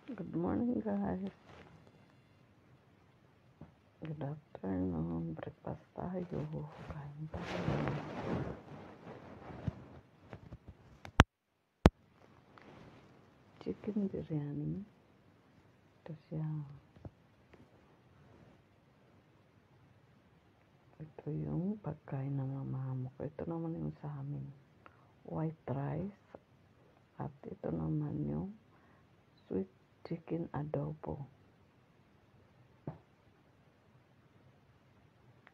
Good morning, guys. Good afternoon. Breakfast tayo. Kain tayo. Chicken biryani. Ito siya. Ito yung pagkain ng mama ko. Ito naman yung sa amin. White rice. At ito naman yung sweet chicken adobo.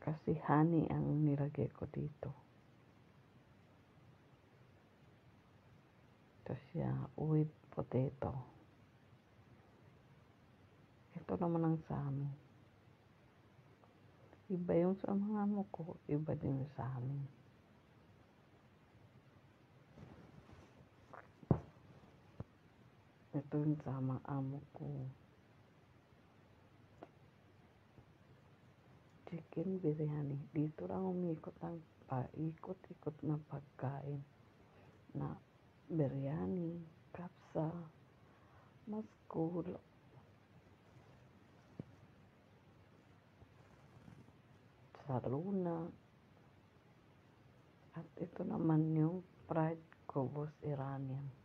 Kasi honey ang nilagay ko dito. Ito siya with potato. Ito naman ang sa amin. Iba yung sa mga amo ko, iba din yung sa amin. Ito yung sa mga amo ko. Chicken biryani. Dito lang umikot ang paikot-ikot na pagkain na biryani, kapsa, maskul, saruna, at ito naman yung fried kubos Iranian.